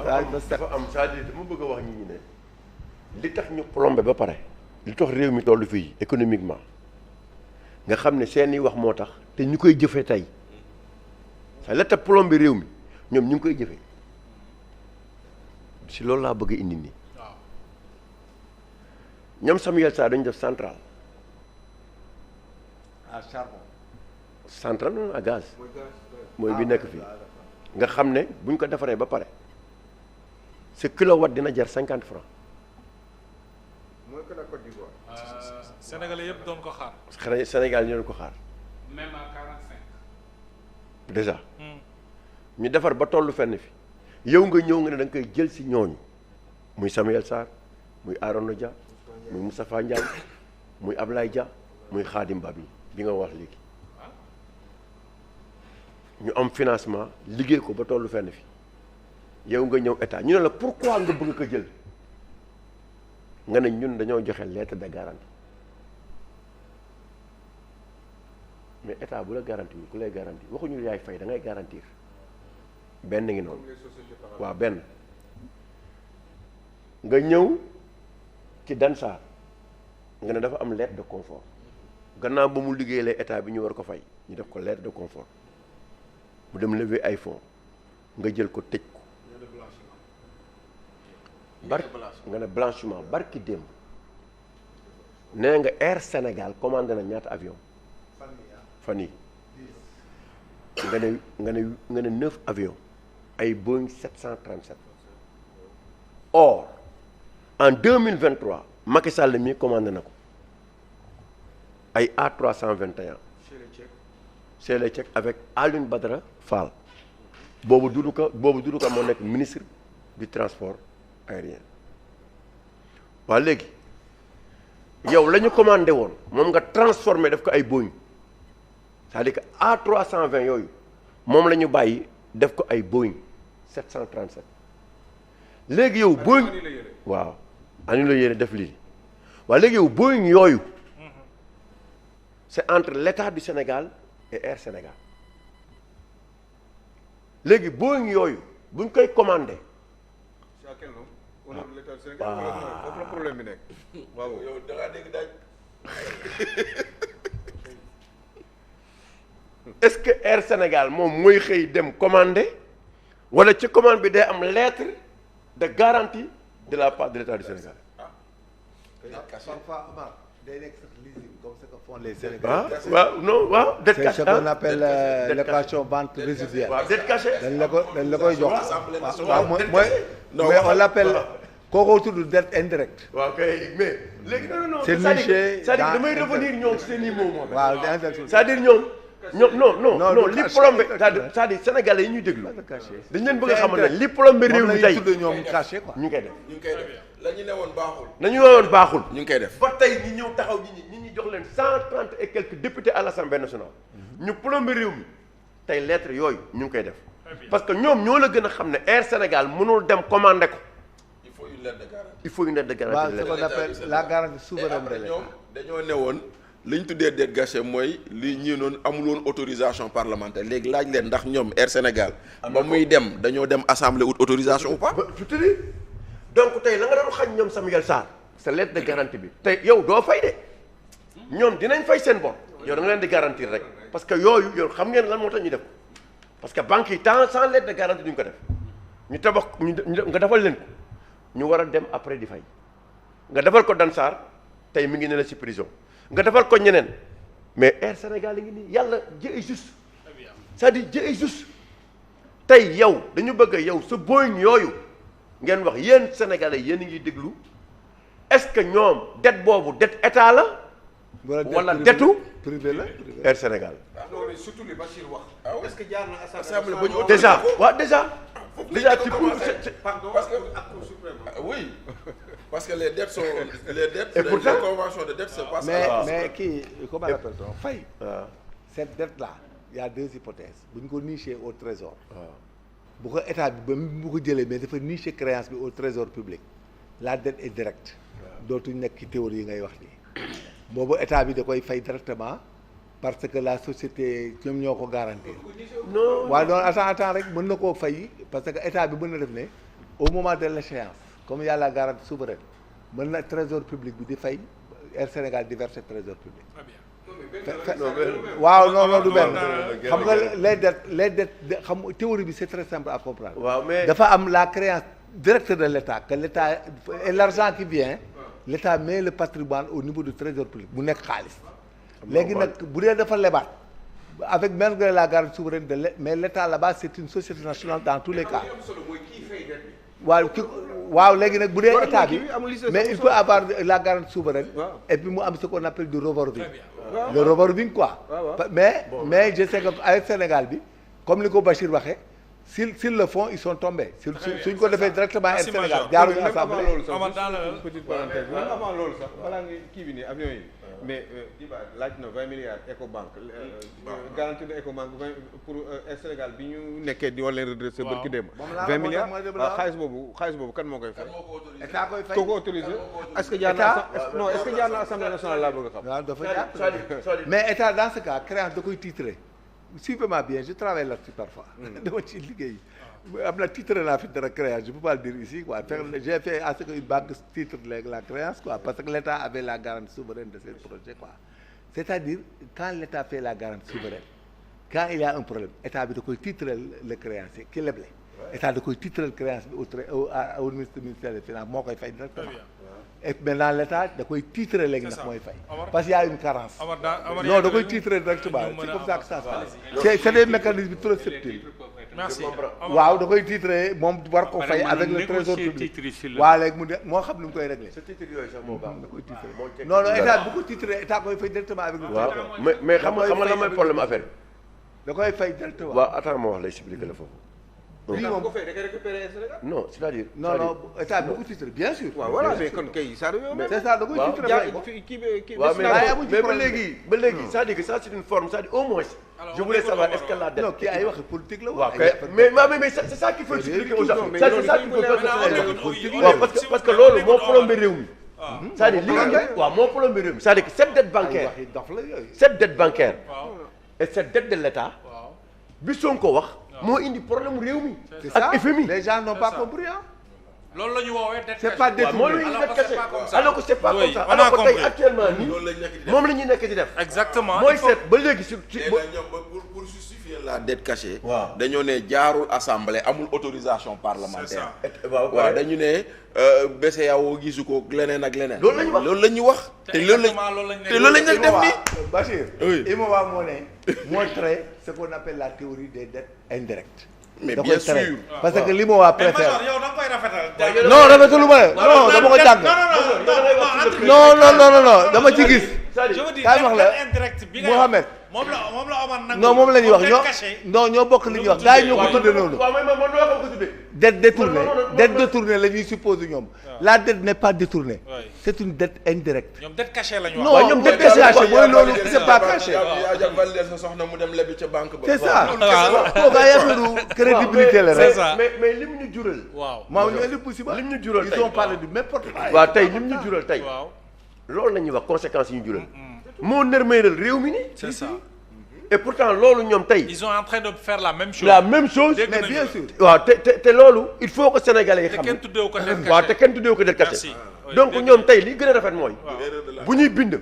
dafa am c'est-à-dire dama bëgg a wax ñi ne li tax ñu plombé ba pare li tax réew mi tollu fii économiquement nga xam ne seeni wax moo tax te ñu koy jëfee tey sa la tax plombé réew mi ñoom ñu ngi koy jëfee si loolu laa bëgg a indi nii ñoom Samuel Sarr dañu def centrale à charbon. centrale non à gaz mooy bi nekk fii nga xam ne bu ñu ko defaree ba pare ce kilowatt dina jar 50 francs. mooy que la Côte d'Ivoire. Sénégalais yëpp doon ko xaar. Sénégal ñu doon ko xaar. même à 45. déjà. ñu defar ba tollu fenn fi yow nga ñëw nga ne da nga koy jël si ñooñu muy Samuel Sarr muy Arona Dia muy Moustapha Ndiaye muy Ablaye Dia muy Khadim Ba bi nga wax léegi ñu am financement liggéey ko ba tollu fenn fi yow nga ñëw état ñu ne la pourquoi nga bëgg ko jël nga ne ñun dañoo joxe lettre de garantie mais état bu la garantie ku lay garantie waxuñu yaay fay da ngay garantir benn ngi noonu waaw benn nga ñëw ci Dansar nga ne dafa am lettre de confort gannaaw ba mu liggéeyee état bi ñu war ko fay ñu def ko lettre de confort mu dem lever ay fonds nga jël ko tëj ko nga ne blanchiment barki démb nee nga Air Sénégal commandé na ñaata avion fan yi nga ne 9 avions ay Boeing 737 or en 2023 Macky Sall mi commandé na ko ay A321 chez les Tchèques avec Alioune Badara Fall boobu Doudou Ka moo nekk ministre du transport aérien waa léegi yow la ñu commandé woon moom nga transformé def ko ay Boeing c'est-à-dire que A320 yooyu moom la ñu bàyyi def ko ay Boeing 737 léegi yow Boeing waaw annulé yére def lii waaye léegi yow Boeing yooyu c'est entre l'État du Sénégal et Air Sénégal léegi Boeing yooyu buñ koy commandé. c'est à quel nom? Au nom de l'État du Sénégal wala foofu la problème bi nekk. waaw yow da ngaa dégg daaj. est-ce que Air Sénégal moom mooy xëy dem commandé wala ci commande bi day am lettre de garantie de la part de l'État du Sénégal. parfois day nekk sax leasing comme ce que font les Sénégalais. waaw non waaw. dette cachée c'est ce qu'on appelle location vente résiduelle. waaw dette cachée. dañ la koy jox. waaw mooy mais on l'appelle kooku tudd dette indirecte. waaw kay mais léegi non c'est niché c'est-à-dire damay revenir ñoom seen i mots moom. waaw c'est-à-dire ñoom non li plombé c'est-à-dire sénégalais yi ñuy déglu dañ leen bëgg a xamal ne li plombé réew mi tey ñoom caché quoi. ñu ngi koy def. la ñu ne woon baaxul. nañu woon baaxul. ñu ngi koy def ba tey ñi ñëw taxaw ñi jox leen 130 et quelques députés à l'Assemblée nationale. ñu plombé réew mi tey lettre yooyu ñu ngi koy def. parce que ñoom ñoo la gën a xam ne Air Sénégal mënul dem commandé ko. il faut une lettre de garantie. il faut une lettre de garantie. waaw ce qu'on appelle la garantie souveraine de l'État. ñoom dañoo ne woon li ñu tuddee dette gâchée mooy li ñii noonu amul woon autorisation parlementaire léegi laaj leen ndax ñoom Air Sénégal. ba muy dem dañoo dem assemblée ut autorisation ou pas. donc tey la nga doon xañ ñoom Samuel Sarr sa lettre de garantie bi tey yow doo fay de ñoom dinañ fay seen bor yow da nga leen di garantir rek parce que yooyu yow xam ngeen lan moo tax ñu def ko parce que banques yi sans lettre de garantie duñ ko def ñu tabax nga defal leen ko ñu war a dem après di fay nga defal ko Dansar tey mi ngi ne la ci prison nga defal ko ñeneen mais Air Sénégal yi ngi nii yàlla Dieu est juste c'est-à-dire Dieu est juste tey yow dañu bëgg yow sa Boeing yooyu ngeen wax yéen sénégalais yéen a ngi déglu est-ce que ñoom dette boobu dette état la. wala dettu privé la Air Sénégal. non mais surtout li Bachir wax. est-ce que jaar na assemblée ba ñu déjà waaw déjà ci pardon parce que Cour suprême. oui parce que les dettes sont les dettes. Et pourtant les conventions de dette se passent. mais kii comment appelle-t-on fay. waaw cette dette là il y a deux hypothèses bu ñu ko niché au trésor. bu ko état bi ba bu ko jëlee mais dafa niché créance bi au trésor public la dette est directe. dootuñ nekk ci théorie yi ngay wax nii. boobu état bi da koy fay directement parce que la société ñoom ñoo ko garantir. non waaye donc attends rek mën na koo fay parce que état bi mën na def ne au moment de l'échéance comme il y a la garantie souveraine mën na trésor public bi di fay Air Sénégal di verser trésor public. waaw non du benn xam nga les dettes xam théorie bi c'est très simple à comprendre. waaw mais dafa am la créance directe de l'État que l'État et l'argent qui vient l'État met le patrimoine au niveau du trésor public bu nekk xaalis. léegi nag bu dee dafa lebaat avec malgré la garantie souveraine mais l'État là-bas c'est une société nationale dans tous les cas. waaw léegi nag bu dee état bi mais il peut avoir la garantie souveraine et puis mu am ce qu'on appelle du revolving le revolving quoi mais je sais que avec Sénégal bi comme ni ko Bachir waxee s'ils le font ils sont tombés suñ ko defee directement Air Sénégal jaaruñu assemblée petite parenthèse même avant loolu sax balaa nga kii bi nii avion yi mais laaj na 20 milliards Ecobank garantie de Ecobank pour Air Sénégal bi ñu nekkee di war leen redresser barki démb 20 milliards xaalis boobu kan moo koy fay état koy fay koo ko autorisé est-ce que jaar na assemblée nationale laa bëgg a xam waaw dafa jaar mais état dans ce cas créance da koy titré suivez-moi bien je travaille là-dessus parfois dama ci liggéey am na titre naa fi dara créance je peux pas le dire ici quoi j'ai fait à ce que une banque titre la créance quoi parce que l'État avait la garantie souveraine de ces projets quoi c'est-à-dire quand l'État fait la garantie souveraine quand il y a un problème état bi da koy titrer le créancier ki leble état da koy titrer le créancier bi au ministère des finances moo koy fay directement et maintenant l'État da koy titrer léegi nag mooy fay parce qu'il y a une carence non da koy titrer directement c'est comme ça que ça se passe c'est des mécanismes trop subtils merci waaw da koy titrer moom war ko fay avec le trésor public waaw léegi mu ne moo xam ni mu koy régler sa titre yooyu sax moo baax da koy titrer non état bu ko titrer état koy fay directement avec le waaw trésor mais xam nga lan mooy problème affaire da koy fay directement waaw attends ma wax la expliquer la foofu lii moom ko fay da koy récupérer Sénégal non c'est-à-dire non état bu ko titrer bien sûr waaw voilà mais kon kay ça c'est ça da koy titrer kii waaw mais ba léegi c'est-à-dire que ça c'est une forme c'est-à-dire au moins je voulais savoir est-ce que la dette non kii ay waxi politique la waaw mais c'est ça qu'il faut expliquer aux gens c'est ça qu'il faut faire waaw parce que loolu moo plombé réew mi c'est-à-dire li nga waaw moo plombé réew mi c'est-à-dire que cette dette bancaire waxi dof la yooyu cette dette bancaire et cette dette de l'État bi Sonko wax moo indi problème réew mi ak FMI les gens n'ont pas compris loolu la ñu woowee dette c'est pas moo la détourné ñuy dette caché alors que c'est pas comme ça alors que tey actuellement nii moom la ñuy nekk di def exactement mooy seet ba léegi sur pour justifier la dette cachée. waaw dañoo ne jaarul assemblée amul autorisation parlementaire. waaw dañu ne BCEAO gisu ko leneen ak leneen. loolu la ñuy wax loolu lañ leen def nii. Bachir oui Imowa moo ne montré ce qu'on appelle la théorie des dettes indirectes. mais da bien koy tere sûr. parce que l'Imowa mais préfère Major yow da nga koy rafetal non rafetalu ma non dama ko jàng non dama ci gis je veux dire kaay wax la dette indirecte bi nga Mohamed moom la Omar nangu non moom la ñuy wax caché ñoo bokk li ñuy wax gars yi ñoo ko tudde noonu waaw mais man loo ko tuddee dette détournée non, dette détournée la ñuy suppose ñoom la dette n'est pas détournée Ouais. c'est une dette indirecte ñoom dette cachée la ñu wax non ñoom dette cachée mooy loolu c'est pas caché yaa jàpp validé sa soxna mu dem lebi ca banque ba. c'est ça kooku ay affaire crédibilité la rek mais lim ñu jural waaw maa ñu indi possible lim ñu jural ils ont parlé du n'importe quoi waaw tey lim ñu jural tey waaw loolu la ñuy wax conséquences yi ñu jural moo nërmeeral réew mi nii c'est ça et pourtant loolu ñoom tey ils sont en train de faire la même chose la même chose Dégg mais nañu bien la. sûr waaw te loolu il faut que sénégalais yi te xam kenn tuddeewu ko dette waaw te cachée kenn tuddeewu ko dette cachée merci Oui, donc dégg ñoom tey li gën a rafet mooy waaw. bu ñuy bind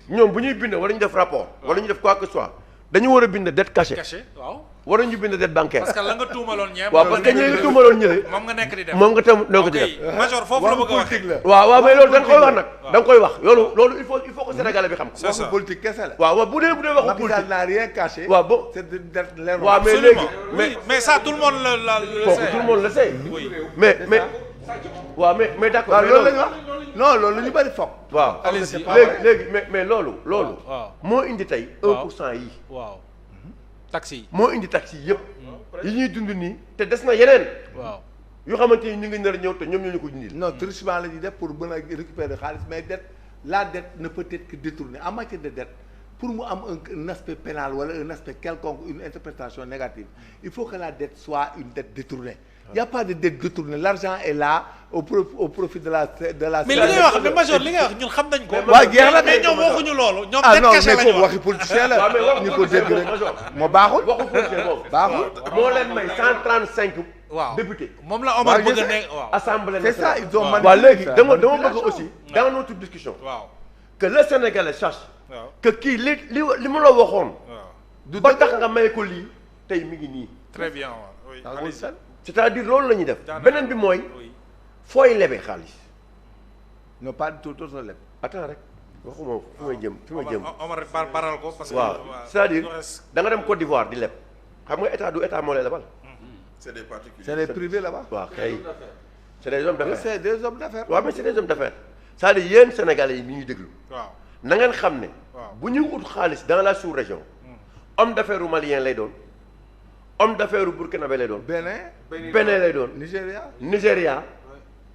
ñoom bu ñuy bind wala ñu def rapport wala ñu def quoi que ce soit dañu war a bind dette cachée caché waaw wara ñu bind dette bancaire parce que la nga tuumaloon ñeem waaw parce que ñi nga tuumaloon ñële moom nga nekk di def moom nga tam doo ko ci ok def Major foofu la bëgg a waxee waaw mais loolu da nga koy wax nag da nga koy wax loolu il faut que sénégalais bi xam ko C'est ça. waxu politique kese la waaw bu dee waxu Macky Sall politique n'a rien caché waaw bon c'est une dette leer waaw mais Absolument. léegi Oui, mais ça tout le monde le kooku sait tout le monde le sait oui mais waaw mais d'accord waaw mais loolu la ñu wax non loolu la ñu bëri foog waaw Allez-y. léegi mais loolu waaw. moo indi tey 1% yi waaw taxi yi moo indi taxi yëpp yi ñuy dund nii te des na yeneen waaw yoo xamante ni ñu ngi nar a ñëw te ñoom ñoo ñu ko dindil non truchement la ñuy def pour mën a récupérer xaalis mais dette la dette ne peut être que détournée en matière de dette pour mu am un aspect pénal wala un aspect quelconque une interprétation négative il faut que la dette soit une dette détournée il y a pas de dette détournée l'argent est là au profit de la mais li ngay wax mais Major li ngay wax ñun xam nañ ko waaw jeex na mais ñoom waxuñu loolu ñoom ah dette non cachée mais la ñu kooku wax waxi politicien la ñu ko dégg rek Major moo baaxul waxu politicien boobu baaxul moo leen may 135 waaw député. moom la Omar waaw, je bëgg a sais. nekk waaw. Assemblée C'est ça, nationale. ils ont Waaw. manipulé waaw léegi ça. dama bëgg Manipulation. aussi dans notre discussion waaw que le Sénégalais sache waaw que kii li mu la waxoon waaw. du ba dëgg. tax nga may ko lii tey mi ngi nii. très bien waaw oui. Ah, allez-y. oui. c'est-à-dire loolu la ñuy def. Daanaka. beneen bi mooy oui. fooy lebe xaalis. non pas du tout tout leb. attends rek waxuma fi may jëm fi ma jëm. Omar baral ko parce que. waaw c'est-à-dire le reste- da nga dem Côte d'Ivoire di leb xam nga état du état moo lay lebal. c'est des particuliers. c'est les privés là-bas. waaw kay c'est des hommes Oui, d'affaires. c'est des hommes d'affaires. waaw mais c'est des hommes d'affaires c'est-à-dire yéen Sénégalais yi mi ñuy déglu waaw na ngeen xam ne. waaw. bu ñuy ut xaalis dans la sous-région. homme d'affaires u malien lay doon homme d'affaires u burkinabé lay doon. Bénin. Bénin lay doon. Nigéria. Nigéria.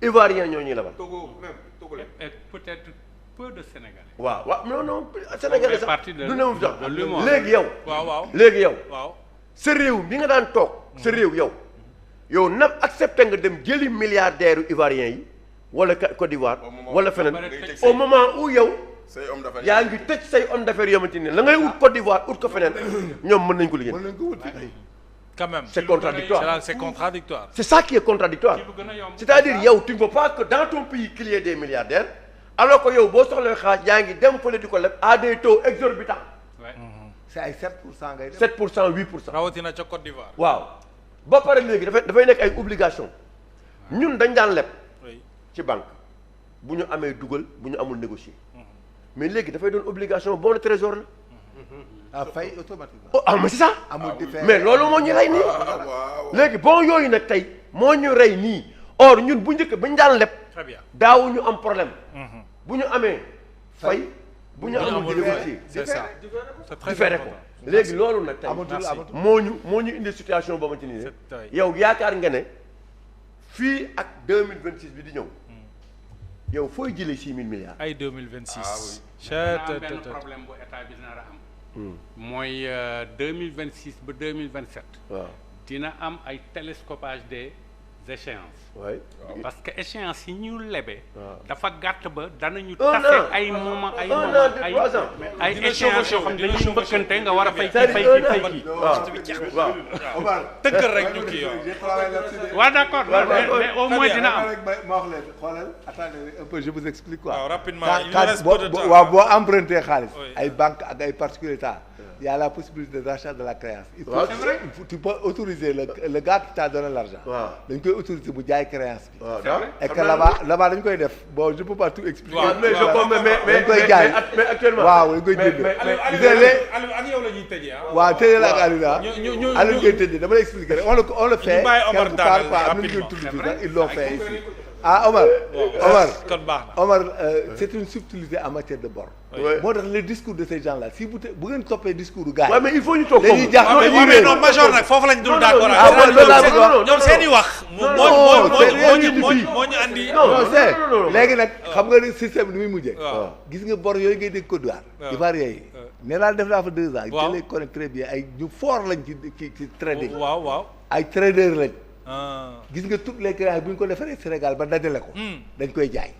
Ivoirien ñoo ñuy lebal. Togo même Togo la. Et peut-être peu de Sénégalais. waaw waaw non non Sénégalais sax partie de- du néew sax de l'humour. léegi yow. waaw waaw léegi yow. waaw. sa réew bi nga daan toog. sa réew yow na accepté nga dem jëli milliardaires yu ivoiriens yi wala Côte d'Ivoire wala feneen au moment où yow say homme d'affaires yaa ngi tëj say homme d'affaires yomante ne la ngay ut Côte d'Ivoire ut ko feneen ñoom mën nañ ko liggéey. mën nañ ko wut fii. quand même. C'est contradictoire. C'est contradictoire. C'est ça qui est contradictoire. Ci lu gën a yomb. C'est-à-dire yow tu ne veux pas que dans ton pays qu'il y ait des milliardaires alors que yow boo soxla xaaj yaa ngi dem fële di ko leb à des taux exorbitants Ouais. c'est ay 7% ngay def. 7% 8%. rawatina ca Côte d'Ivoire. waaw ba pare léegi dafay nekk ay obligation ñun dañ daan leb oui. ci banque bu ñu amee dugal bu ñu amul négocier mais léegi dafay doon obligation bon de trésor la. ah fay automatiquement. oh ah mais c'est ça. amul différence. mais loolu moo ñu rey nii. waaw léegi bon yooyu nag tey moo ñu rey nii or ñun bu njëkk ba ñu daan leb très bien. daawuñu am problème. bu ñu amee fay bu ñu amul amul négocier c'est ça. C'est très différé ko important. léegi loolu nag tey amatul Merci. amatul. moo ñu indi situation boobu ci nii ne C'est vrai. yow yaakaar nga ne fii ak 2026 bi di ñëw yow fooy jëlee 6 000 milliards. ay 2026. Dina am benn problème bu état bi dina am. mooy 2026 ba 2027. waaw dina am ay télescopage des échéances. waay parce que échéances yi ñu lebe. waaw. dafa gàtt ba danañu Un tase an. ay moment ay Un moment an de ay 3 ans. ay Dina échéances yoo chevauché, xam ne dina dañuy chevauché. mbëkkante nga war a fay c'est-à-dire fay un fay an. kii. waaw Omar. tëggal rek ñu kii waaw. J'ai travaillé là-dessus de- waaw d'accord Ouais, mais ouais, mais au moins dina am. ma wax leen xoolal attendez un peu je vous explique quoi. waaw rapidement Quand- il nous quand reste boo peu de temps. waaw boo emprunté xaalis. Oui. ay banques ak ay particuliers état il y a la possibilité de rachat de la créance. il faut Ouais, c'est vrai. tu peux autoriser le gars qui t'a donné l'argent. waaw dañ koy autoriser mu jaay créance bi. waaw et que là-bas dañ koy def bon je peux pas tout expliquer. waaw, mais je comprends dañ koy jaay. mais actuellement. waaw dañ koy mais jënd. mais Aliou ak yow la ñuy tëjee ah. waaw tëjee la ak Aliou ah. ñu Aliou ngay tëjee dama lay expliquer rek on le fait. bàyyi Omar quelque part daaneel quoi am na ñu rapidement. koy tudd fii sax ils l'ont fait ici. ah Omar. Omar. kon baax na. Omar c'est une subtilité en matière de bor. Ouais. moo tax le discours de ces gens-là si bu ngeen toppee discours du gars waaw mais il faut ñu toog dañuy foofu. jaax waaw dañuy mais réer. non major nag foofu lañ dul Non, d'accord. non, ah, bon, loolu laa bëgg a wax. ñoom seen i wax. non, c'est rien du moo tout. ñu andi. Non. non c'est non, non. léegi nag xam nga ni système bi ni muy mujjee. waaw. gis nga bor yooyu ngay dégg Côte d'Ivoire. waaw. Ivoiriens yi. nee naa def naa fa 2 ans. waaw. je les connais très bien ay ñu fort lañ ci trading. waaw waaw. ay traders lañ. ah. gis nga toutes les créances bu ñu ko defaree Sénégal ba dajale ko. dañ koy jaay.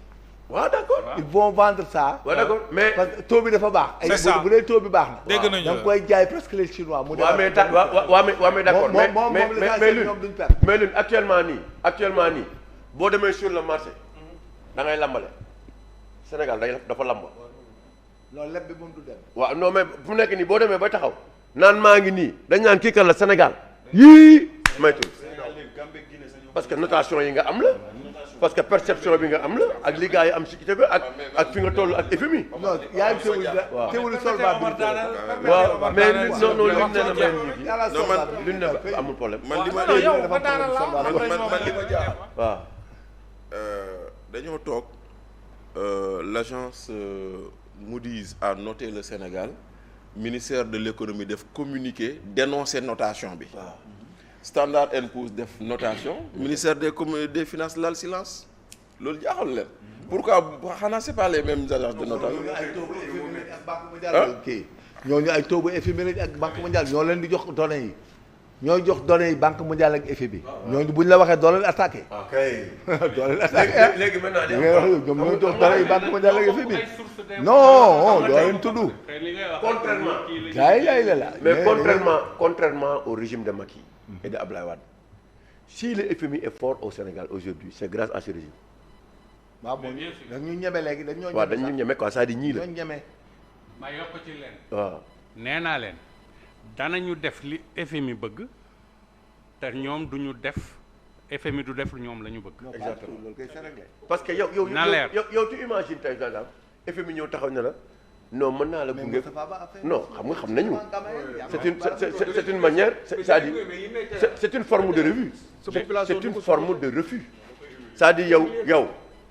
waaw d'accord. ils vont vendre ça. waaw d'accord mais. parce que taux bi dafa baax. C'est ça. bu dee taux bi baax na. dégg nañu da nga koy jaay presque les Chinois. mu waaw mais ta waaw mais d'accord mais mais ñoom Lune duñ perte. mais Lune actuellement nii boo demee sur le marché da ngay lambale Sénégal dafa lamba. loolu leb bi moom du dem. waaw non mais fu nekk nii boo demee ba taxaw naan maa ngi nii dañ naan kii kan la Sénégal yii maytul parce que notation yi nga am la parce que perception bi nga am la ak li gars yi am ci kii bi ak fi nga toll ak FMI. non yaa ngi teewul solvabilité waaw mais non non Lune nee na may ñu yàlla Non, man- solvabilité. Lune ne amul problème. man li ma non yow dafa ba daanal la man li ma jaaxal waaw dañoo toog l'agence Moody's a noté le Sénégal ministère de l'économie def communiqué dénoncer notation bi. Standard & Poor's def notation ministère des finances laal silence loolu jaaxal leen. pourquoi xanaa c'est pas les mêmes agences de notation. ñooñu ay taux bu FMI lañ ak banque mondiale ñoo leen di jox données yi ñooy jox données yi banque mondiale ak FMI ñooñu buñ la waxee doo leen attaqué. ok doo leen attaqué léegi maintenant li ngay wax ñoom ñooy jox données yi banque mondiale ak FMI non doo leen tudd. contrairement gars yi yaay la mais contrairement au régime de Macky et de Abdoulaye Wade si le FMI est fort au Sénégal aujourd'hui c'est grâce à ce régime. waaw moom dañu ñeme léegi dañoo ñeme. waaw dañu ñeme quoi c'est-à-dire ñii la. dañoo ñeme. ma yokk ci leen. waaw nee naa leen danañu def li FMI bëgg te ñoom duñu def FMI du def lu ñoom la ñu bëgg. exactement loolu koy Sénégal. parce que yow na leer yow tu imagines tey par exemple FMI ñëw taxaw ne la non mën naa la gunge non xam nañu c'est une manière c'est-à-dire c'est une forme de refus c'est une forme de refus c'est-à-dire yow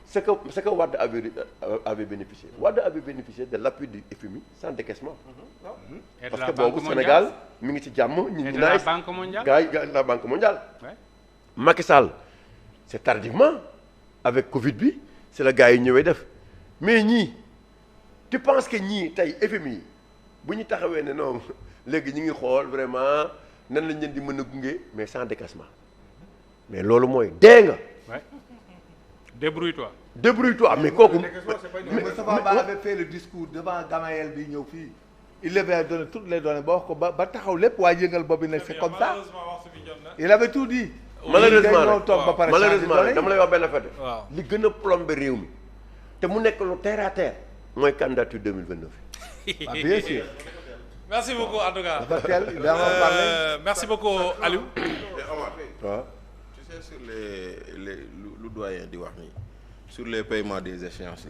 ce que Wade avait bénéficié Wade avait bénéficié de l'appui du FMI sans décaissement et de parce la que Banque boobu mondiale. Sénégal mi ngi ci jàmm ñi et ngi de la naaj Banque mondiale. gars yi la Banque mondiale Ouais. Macky Sall c'est tardivement avec Covid bi c'est la gars yi ñëwee def mais ñii tu penses que ñii tey FMI bu ñu taxawee ne non léegi ñu ngi xool vraiment nan lañ leen di mën a gunge mais sans décaissement mais loolu mooy dee nga Ouais. Débrouille-toi. débrouille-toi mais kooku mais Moustapha Ba avait fait le discours devant Gamaël bi ñëw fii. il avait donné toutes les données ba wax ko ba taxaw lépp waa yëngal boobu ne c'est comme ça. il avait tout dit. malheureusement toog ba pare malheureusement dama lay wax benn affaire waaw. li gën a plombé réew mi te mu nekk lu terre à terre mooy candidature 2029 ah bien sûr. merci beaucoup en tout cas. dafa teel il va en parler. Merci beaucoup Aliou. Mais Omar, waaw tu sais sur les lu doyen di wax nii sur les paiements des échéances